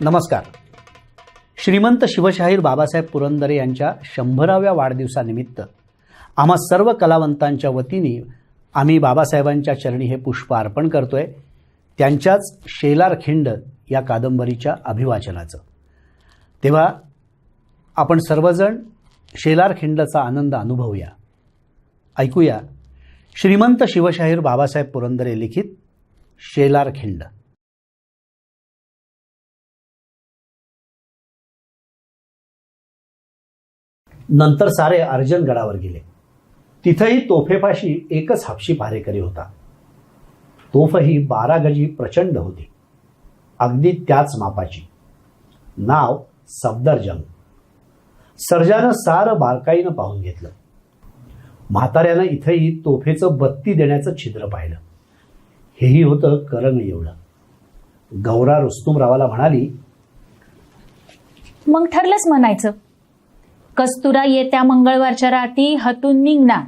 नमस्कार. श्रीमंत शिवशाहीर बाबासाहेब पुरंदरे यांच्या 100व्या वाढदिवसानिमित्त आम्हा सर्व कलावंतांच्या वतीने आम्ही बाबासाहेबांच्या चरणी हे पुष्प अर्पण करतोय, त्यांच्याच शेलार खिंड या कादंबरीच्या अभिवाचनाचं. तेव्हा आपण सर्वजण शेलार खिंडचा आनंद अनुभवूया. ऐकूया श्रीमंत शिवशाहीर बाबासाहेब पुरंदरे लिखित शेलार खिंड. नंतर सारे अर्जनगडावर गेले. तिथेही तोफेपाशी एकच हापशी पहारेकरी होता. तोफही 12 गजी प्रचंड होती, अगदी त्याच मापाची. नाव सफदरजंग. सर्जानं सारं बारकाईनं पाहून घेतलं. म्हाताऱ्यानं इथेही तोफेचं बत्ती देण्याचं छिद्र पाहिलं. हेही होतं करंग एवढं. गौरा रुस्तुमरावाला म्हणाली, मग ठरलंच म्हणायचं. कस्तुरा येत्या मंगळवारच्या रात्री हतून निघणार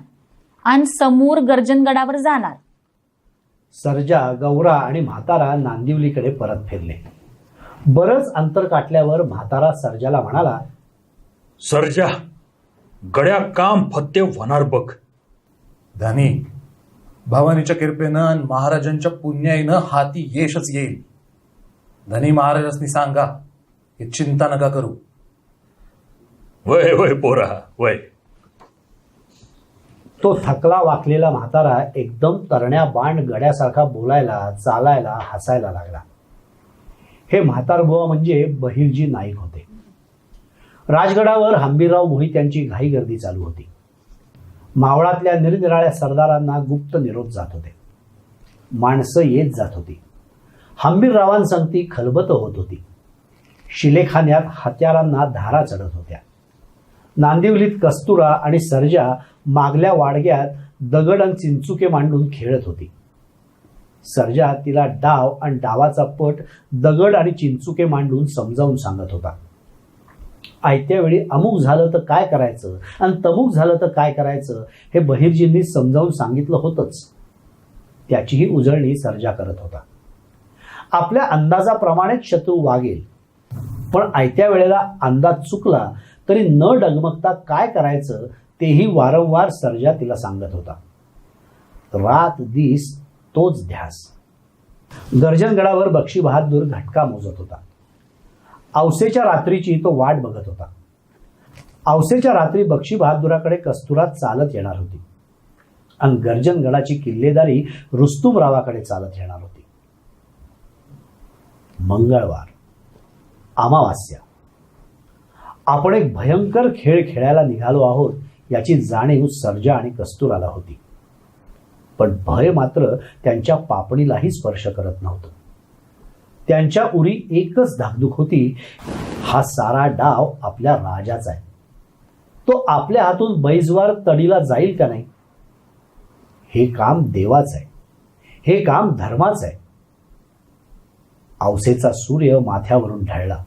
आणि समोर गर्जनगडावर जाणार. सर्जा, गौरा आणि म्हातारा नांदिवलीकडे परत फिरले. बरंच अंतर काटल्यावर म्हातारा सर्जाला म्हणाला, सर्जा, गड्या काम फत्ते होणार बघ. धनी, भवानीच्या कृपेनं आणि महाराजांच्या पुण्याईनं हाती यशच येईल. धनी महाराजांनी सांगा, हे चिंता नका करू. वय वय पोरा वय. तो थकला वाकलेला म्हातारा एकदम तरण्या बाण गड्यासारखा बोलायला, चालायला, हसायला लागला. हे म्हातारबुवा म्हणजे बहिर्जी नाईक होते. राजगडावर हंबीरराव मोहित्यांची घाई गर्दी चालू होती. मावळातल्या निरनिराळ्या सरदारांना गुप्त निरोप जात होते. माणसं येत जात होती. हंबीररावांसंगती खलबत होत होती. शिलेखान्यात हत्यारांना धारा चढत होत्या. नांदिवलीत कस्तुरा आणि सर्जा मागल्या वाडग्यात दगड आणि चिंचुके मांडून खेळत होती. सर्जा तिला डाव आणि डावाचा पट दगड आणि चिंचुके मांडून समजावून सांगत होता. आयत्या वेळी अमुक झालं तर काय करायचं आणि तमुक झालं तर काय करायचं हे बहिर्जींनी समजावून सांगितलं होतंच. त्याचीही उजळणी सर्जा करत होता. आपल्या अंदाजाप्रमाणेच शत्रू वागेल, पण आयत्या वेळेला अंदाज चुकला तरी न डगमगता काय करायचं तेही वारंवार सर्जा तिला सांगत होता. रात दिस तोच ध्यास. गर्जनगडावर बक्षी बहादूर घटका मोजत होता. औसेच्या रात्रीची तो वाट बघत होता. औसेच्या रात्री बक्षी बहादुराकडे कस्तुरा चालत येणार होती आणि गर्जनगडाची किल्लेदारी रुस्तुमरावाकडे चालत येणार होती. मंगळवार, अमावास्या. आपण एक भयंकर खेळ खेळायला निघालो आहोत याची जाणीव सर्जा आणि कस्तुराला होती. पण भय मात्र त्यांच्या पापणीलाही स्पर्श करत नव्हतं. त्यांच्या उरी एकच धाकधूक होती, हा सारा डाव आपल्या राजाचा आहे. तो आपल्या हातून बैजवार तडीला जाईल का नाही. हे काम देवाचं आहे. हे काम धर्माचं आहे. औसेचा सूर्य माथ्यावरून ढळला.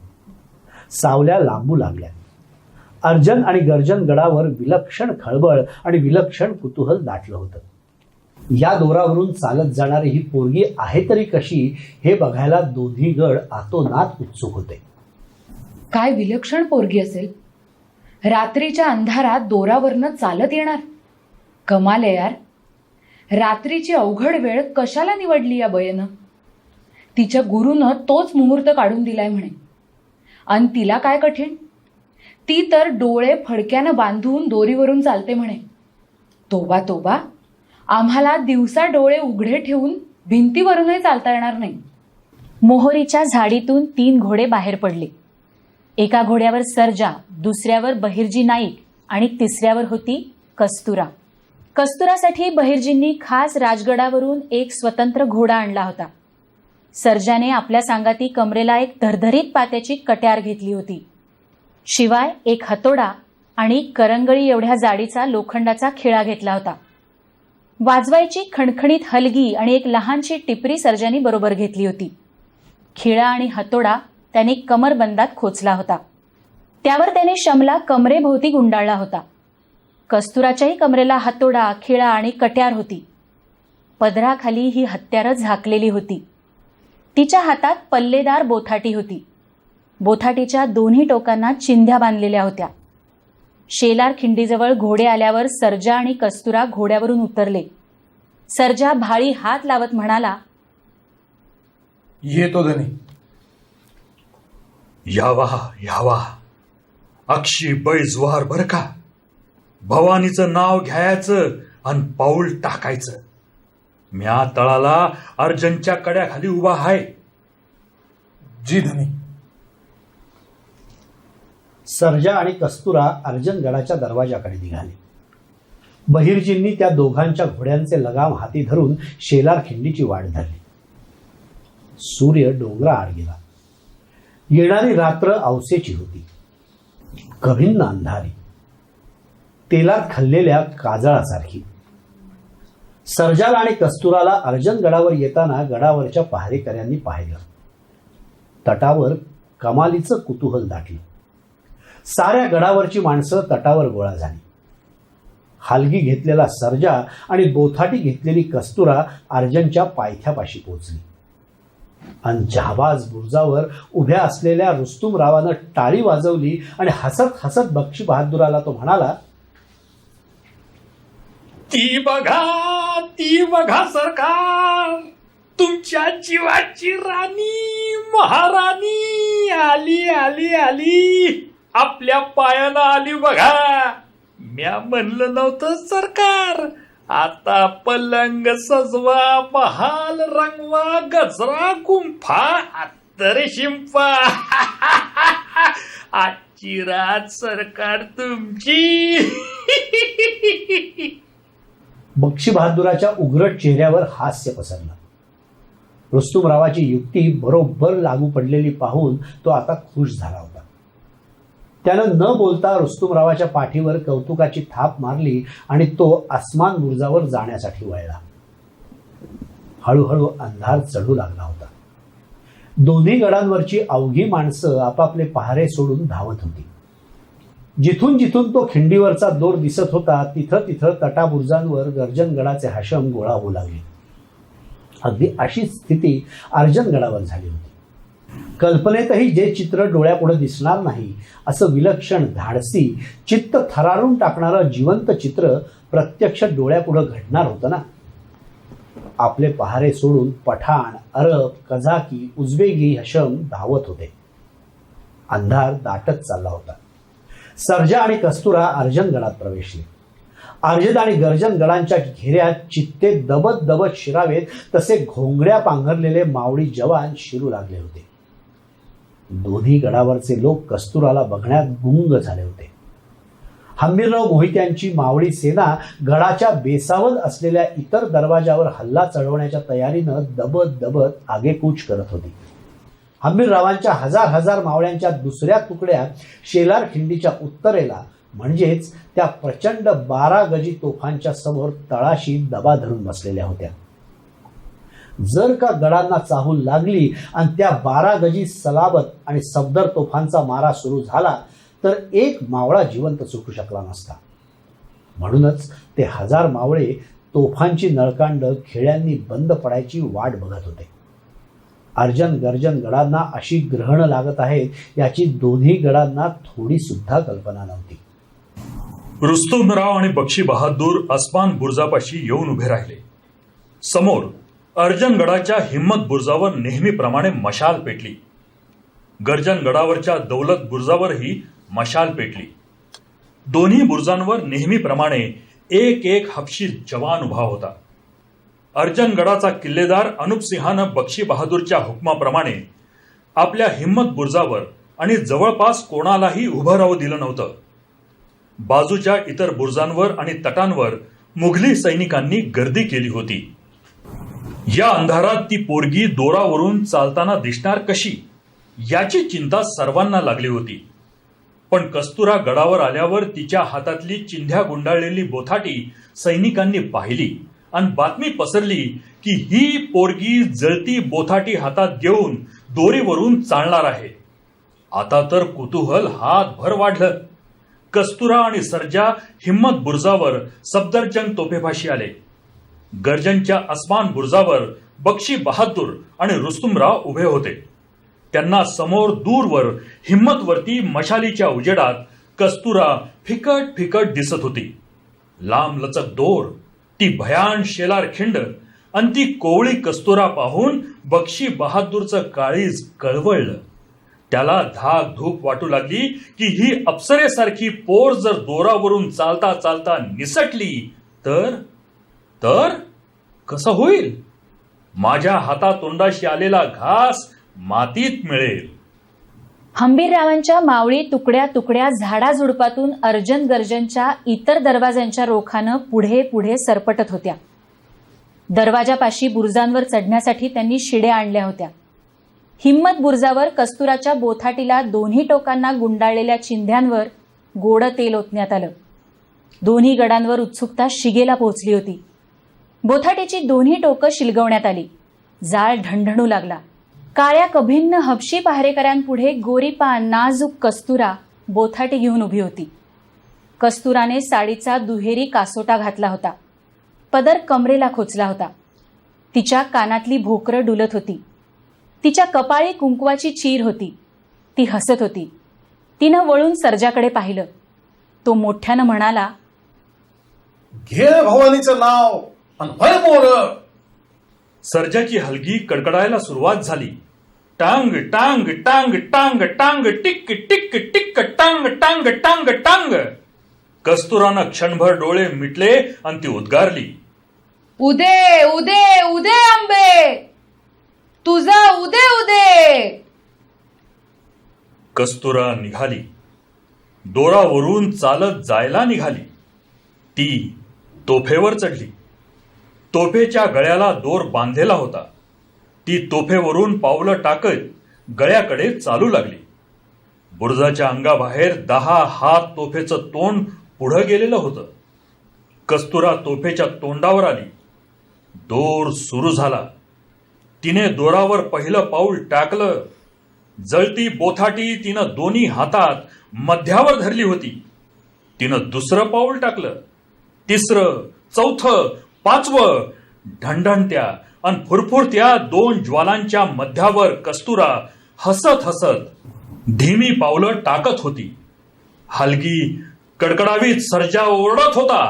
सावल्या लांबू लागल्या. अर्जन आणि गर्जन गडावर विलक्षण खळबळ आणि विलक्षण कुतूहल दाटलं होतं. या दोरावरून चालत जाणारी ही पोरगी आहे तरी कशी हे बघायला दोन्ही गड आतोनात उत्सुक होते. काय विलक्षण पोरगी असेल. रात्रीच्या अंधारात दोरावरनं चालत येणार. कमाल आहे यार. रात्रीची अवघड वेळ कशाला निवडली या बयेनं. तिच्या गुरुनं तोच मुहूर्त काढून दिलाय म्हणे. आणि तिला काय कठीण. ती तर डोळे फडक्यानं बांधून दोरीवरून चालते म्हणे. तोबा तोबा, आम्हाला दिवसा डोळे उघडे ठेवून भिंतीवरूनही चालता येणार नाही. मोहरीच्या झाडीतून 3 घोडे बाहेर पडले. एका घोड्यावर सर्जा, दुसऱ्यावर बहिर्जी नाईक आणि तिसऱ्यावर होती कस्तुरा. कस्तुरासाठी बहिर्जींनी खास राजगडावरून एक स्वतंत्र घोडा आणला होता. सर्जाने आपल्या सांगाती कमरेला एक धरधरीत पात्याची कट्यार घेतली होती. शिवाय एक हतोडा आणि करंगळी एवढ्या जाडीचा लोखंडाचा खिळा घेतला होता. वाजवायची खणखणीत हलगी आणि एक लहानशी टिपरी सर्जानी बरोबर घेतली होती. खिळा आणि हतोडा त्याने कमरबंदात खोचला होता. त्यावर त्याने शमला कमरेभोवती गुंडाळला होता. कस्तुराच्याही कमरेला हतोडा, खिळा आणि कट्यार होती. पदराखाली ही हत्यारं झाकलेली होती. तिच्या हातात पल्लेदार बोथाटी होती. बोथाटीच्या दोन्ही टोकांना चिंध्या बांधलेल्या होत्या. शेलार खिंडीजवळ घोडे आल्यावर सर्जा आणि कस्तुरा घोड्यावरून उतरले. सर्जा भाळी हात लावत म्हणाला, येतो धनी. यावा यावा, अक्षी बैजवार बर का. भवानीचं नाव घ्यायचं आणि पाऊल टाकायचं. म्या तळाला अर्जनच्या कड्याखाली उभा आहे. जी धनी. सर्जा आणि कस्तुरा अर्जनगडाच्या दरवाजाकडे निघाले. बहिर्जींनी त्या दोघांच्या घोड्यांचे लगाम हाती धरून शेलार खिंडीची वाट धरली. सूर्य डोंगराआड गेला. येणारी रात्र अवसेची होती. कभिन्न अंधारी, तेलात खाल्लेल्या काजळासारखी. सर्जाला आणि कस्तुराला अर्जनगडावर येताना गडावरच्या पहारेकऱ्यांनी पाहिलं. तटावर कमालीचं कुतूहल दाटलं. साऱ्या गडावरची माणसं तटावर गोळा झाली. हालगी घेतलेला सर्जा आणि बोथाटी घेतलेली कस्तुरा अर्जनच्या पायथ्यापाशी पोहोचली. आणि जहाबाज बुर्जावर उभ्या असलेल्या रुस्तुमरावानं टाळी वाजवली आणि हसत हसत बक्षी बहादुराला तो म्हणाला, ती बघा सरकार, तुमच्या जीवाची राणी महाराणी आली आली आली. आपल्या पायानं आली बघा. म्या म्हणलं नव्हतं सरकार, आता पलंग सजवा, महाल रंगवा, गजरा गुंफा, अत्तर शिंपा. आजची रात सरकार तुमची. बक्षी बहादुराच्या उग्रट चेहऱ्यावर हास्य पसरलं. रुस्तुमरावाची युक्ती बरोबर लागू पडलेली पाहून तो आता खुश झाला होता. त्यानं न बोलता रुस्तुमरावाच्या पाठीवर कौतुकाची थाप मारली आणि तो आसमान बुर्जावर जाण्यासाठी वळला. हळूहळू अंधार चढू लागला होता. दोन्ही गडांवरची अवघी माणसं आपापले पहारे सोडून धावत होती. जिथून जिथून तो खिंडीवरचा दोर दिसत होता तिथं तिथं तटाबुर्जांवर गर्जनगडाचे हाशम गोळा होऊ लागले. अगदी अशीच स्थिती अर्जनगडावर झाली होती. कल्पनेतही जे चित्र डोळ्यापुढे दिसणार नाही असं विलक्षण, धाडसी, चित्त थरारून टाकणारं जिवंत चित्र प्रत्यक्ष डोळ्यापुढे घडणार होतं ना. आपले पहारे सोडून पठाण, अरब, कझाकी, उझबेकी हशम धावत होते. अंधार दाटत चालला होता. सर्जा आणि कस्तुरा अर्जनगडात प्रवेशले. अर्जन आणि गर्जन गडांच्या घेऱ्यात चित्ते दबत दबत शिरावेत तसे घोंगड्या पांघरलेले मावळी जवान शिरू लागले होते. दोन्ही गडावरचे लोक कस्तुराला बघण्यात गुंग झाले होते. हंबीरराव मोहित्यांची मावळी सेना गडाच्या बेसावत असलेल्या इतर दरवाजावर हल्ला चढवण्याच्या तयारीनं दबत दबत आगेकूच करत होती. हंबीररावांच्या हजार हजार मावळ्यांच्या दुसऱ्या तुकड्या शेलार खिंडीच्या उत्तरेला म्हणजेच त्या प्रचंड 12 गजी तोफांच्या समोर तळाशी दबा धरून बसलेल्या होत्या. जर का गडांना चाहूल लागली आणि त्या 12 गजी सलाबत आणि सफदर तोफांचा मारा सुरू झाला तर एक मावळा जिवंत सुटू शकला नसता. म्हणूनच ते 1000 मावळे तोफांची नळकांड खेळ्यांनी बंद पडायची वाट बघत होते. अर्जन गर्जन गडांना अशी ग्रहण लागत आहेत याची दोन्ही गडांना थोडी सुद्धा कल्पना नव्हती. रुस्तुमराव आणि बक्षी बहादूर आसमान बुर्जापाशी येऊन उभे राहिले. समोर अर्जनगडाच्या हिम्मत बुर्जावर नेहमीप्रमाणे मशाल पेटली. गर्जनगडावरच्या दौलत बुर्जावरही मशाल पेटली. दोन्ही बुर्जांवर नेहमीप्रमाणे एक एक हबशी जवान उभा होता. अर्जनगडाचा किल्लेदार अनुपसिंहानं बक्षी बहादूरच्या हुकमाप्रमाणे आपल्या हिम्मत बुर्जावर आणि जवळपास कोणालाही उभं राहू दिलं नव्हतं. बाजूच्या इतर बुर्जांवर आणि तटांवर मुघली सैनिकांनी गर्दी केली होती. या अंधारात ती पोरगी दोरावरून चालताना दिसणार कशी याची चिंता सर्वांना लागली होती. पण कस्तुरा गडावर आल्यावर तिच्या हातातली चिंध्या गुंडाळलेली बोथाटी सैनिकांनी पाहिली आणि बातमी पसरली की ही पोरगी जळती बोथाटी हातात घेऊन दोरीवरून चालणार आहे. आता तर कुतूहल हातभर वाढलं. कस्तुरा आणि सर्जा हिम्मत बुर्जावर सफदरजंग तोफेपाशी आले. गर्जनच्या आसमान बुर्जावर बक्षी बहादूर आणि रुस्तुमराव उभे होते. त्यांना समोर दूरवर हिम्मतवरती मशालीच्या उजेडात कस्तुरा फिकट फिकट दिसत होती. लांब लचक दोर, ती भयान शेलार खिंड आणि ती कोवळी कस्तुरा पाहून बक्षी बहादूरचं काळीज कळवळलं. त्याला धाक धूक वाटू लागली की ही अप्सरेसारखी पोर जर दोरावरून चालता चालता निसटली तर तर कसं होईल? माझ्या हातातोंडाशी आलेला घास मातीत मिळेल. हंबीररावांच्या मावळी तुकड्या तुकड्या झाडाझुडपातून अर्जन गर्जनच्या इतर दरवाजांच्या रोखानं पुढे पुढे सरपटत होत्या. दरवाजापाशी बुरुजांवर चढण्यासाठी त्यांनी शिड्या आणल्या होत्या. हिम्मत बुरुजावर कस्तुराच्या बोथाटीला दोन्ही टोकांना गुंडाळलेल्या चिंध्यांवर गोडं तेल ओतण्यात आलं. दोन्ही गडांवर उत्सुकता शिगेला पोहोचली होती. बोथाटीची दोन्ही टोकं शिलगवण्यात आली. जाळ ढणढणू लागला. काळ्या कभिन्न हबशी पहारेकऱ्यांपुढे गोरीपा नाजूक कस्तुरा बोथाटी घेऊन उभी होती. कस्तुराने साडीचा दुहेरी कासोटा घातला होता. पदर कमरेला खोचला होता. तिच्या कानातली भोकरं डुलत होती. तिच्या कपाळी कुंकवाची चीर होती. ती हसत होती. तिनं वळून सर्जाकडे पाहिलं. तो मोठ्यानं म्हणाला, घे भवानीचं नाव आणि भर मोर. सर्जाची हलगी कडकडायला सुरुवात झाली. टांग टांग टांग टांग टांग टिक टिक टिक टांग टांग टांग टांग. कस्तुरानं क्षणभर डोळे मिटले आणि ती उद्गारली, उदे उदे उदे आंबे, तुझा उदे उदे. कस्तुरा निघाली. दोरावरून चालत जायला निघाली. ती तोफेवर चढली. तोफेच्या गळ्याला दोर बांधलेला होता. ती तोफेवरून पावलं टाकत गळ्याकडे चालू लागली. बुरुजाच्या अंगाबाहेर 10 हात तोफेचं तोंड पुढं गेलेलं होतं. कस्तुरा तोफेच्या तोंडावर आली. दोर सुरू झाला. तिने दोरावर पहिलं पाऊल टाकलं. जळती बोथाटी तिनं दोन्ही हातात मध्यावर धरली होती. तिनं दुसरं पाऊल टाकलं. तिसरं, चौथं, 5वं. ढणढणत्या आणि फुरफुरत्या 2 ज्वालांच्या मध्यावर कस्तुरा हसत हसत धीमी पावलं टाकत होती. हलगी कडकडावीत सर्जा ओरडत होता,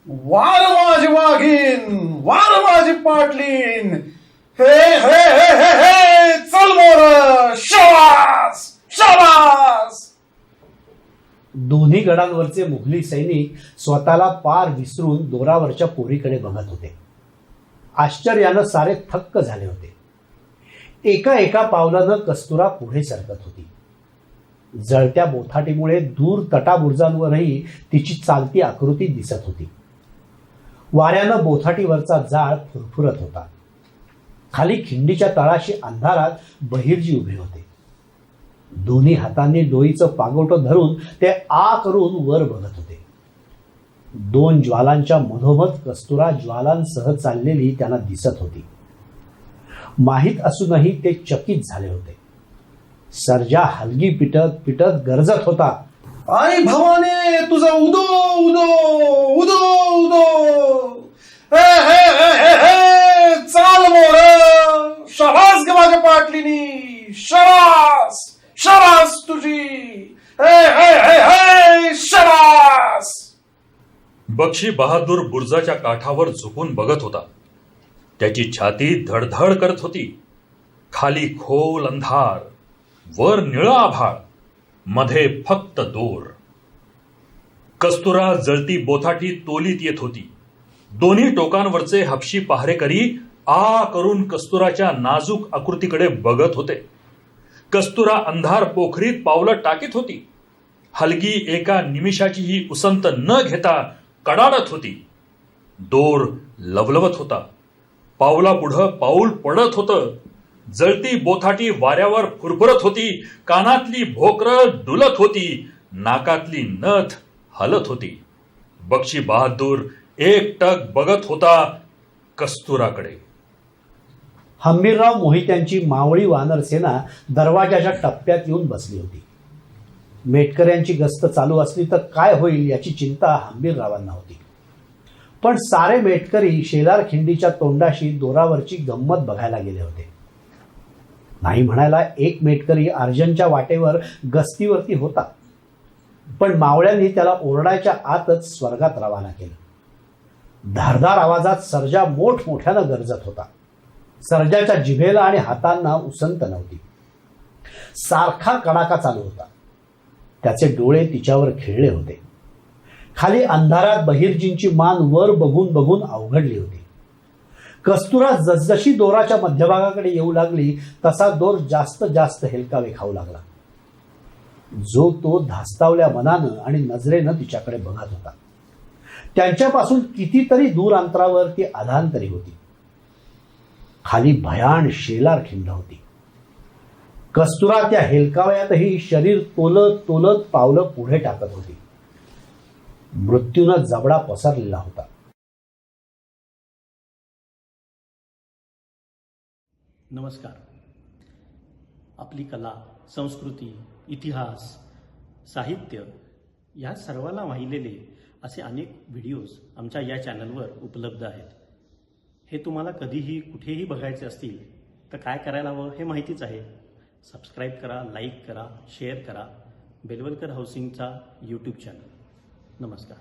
वार माझी वाघीन, वार माझी पाटलीन, हे हे हे हे हे, चल मोर, शाबास शाबास. दोन्ही गडांवरचे मुघली सैनिक स्वतःला पार विसरून दोरावरच्या पोरीकडे बघत होते. आश्चर्यानं सारे थक्क झाले होते. एका एका पावलानं कस्तुरा पुढे सरकत होती. जळत्या बोथाटीमुळे दूर तटाबुर्जांवरही तिची चालती आकृती दिसत होती. वाऱ्यानं बोथाटीवरचा जाळ फुरफुरत होता. खाली खिंडीच्या तळाशी अंधारात बहिर्जी उभे होते. दोन्ही हातांनी डोईचं पागोटं धरून ते आ करून वर बघत होते. 2 ज्वालांच्या मधोमध कस्तुरा ज्वालांसह चाललेली त्यांना दिसत होती. माहीत असूनही ते चकित झाले होते. सर्जा हलगी पिटत पिटत गरजत होता, आई भवाने, तुझा उदो उदो उदो उदो, हे हे हे हे हे, चाल मोर, शाबास ग माझ्या पाटलीनी, शाबास शाबास तुझी, हे हे हे हे, शाबास. बक्षी बहादूर बुरुजाच्या काठावर झुकून बघत होता. त्याची छाती धडधड करत होती. खाली खोल अंधार, वर निळं आभाळ, मध्ये फक्त दोर. कस्तुरा जळती बोथाटी तोलीत येत होती. दोन्ही टोकांवरचे हबशी पहारेकरी आ करून कस्तुराच्या नाजूक आकृतीकडे बघत होते. कस्तुरा अंधार पोखरीत पावलं टाकीत होती. हलगी एका निमिषाचीही उसंत न घेता कडाडत होती. दोर लवलवत होता. पावला पुढं पाऊल पडत होतं. जळती बोथाटी वाऱ्यावर फुरफुरत होती. कानातली भोकरं डुलत होती. नाकातली नथ हलत होती. बक्षी बहादूर एकटक बघत होता कस्तुराकडे. हंबीरराव मोहित्यांची मावळी वानर सेना दरवाजाच्या टप्प्यात येऊन बसली होती. मेटकऱ्यांची गस्त चालू असली तर काय होईल याची चिंता हंबीररावांना होती. पण सारे मेटकरी शेलार खिंडीच्या तोंडाशी दोरावरची गंमत बघायला गेले होते. नाही म्हणायला एक मेटकरी अर्जनच्या वाटेवर गस्तीवरती होता, पण मावळ्यांनी त्याला ओरडायच्या आतच स्वर्गात रवाना केलं. धारदार आवाजात सर्जा मोठमोठ्यानं गरजत होता. सर्जाच्या जिभेला आणि हातांना उसंत नव्हती. सारखा कडाका चालू होता. त्याचे डोळे तिच्यावर खिळले होते. खाली अंधारात बहिर्जींची मान वर बघून बघून अवघडली होती. कस्तुरा जसजशी दोराच्या मध्यभागाकडे येऊ लागली तसा दोर जास्त जास्त हेलकावे खाऊ लागला. जो तो धास्तावल्या मनानं आणि नजरेनं तिच्याकडे बघत होता. त्यांच्यापासून कितीतरी दूर अंतरावर ती अधांतरी होती. खाली भयान शेलार खिंड होती. कस्तुरा त्या हेलकाव्यातही शरीर तोलत तोलत पावलं पुढे टाकत होती. मृत्यूनं जबडा पसरलेला होता. नमस्कार. आपली कला, संस्कृती, इतिहास, साहित्य या सर्वाला वाहिलेले असे अनेक व्हिडिओज आमच्या या चॅनलवर उपलब्ध आहेत. हे तुम्हाला कधीही कुठेही बघायचे असतील तर काय करायला हवं हे माहितीच आहे. सबस्क्राईब करा, लाईक करा, शेअर करा बेलवलकर हाऊसिंगचा यूट्यूब चॅनल. नमस्कार.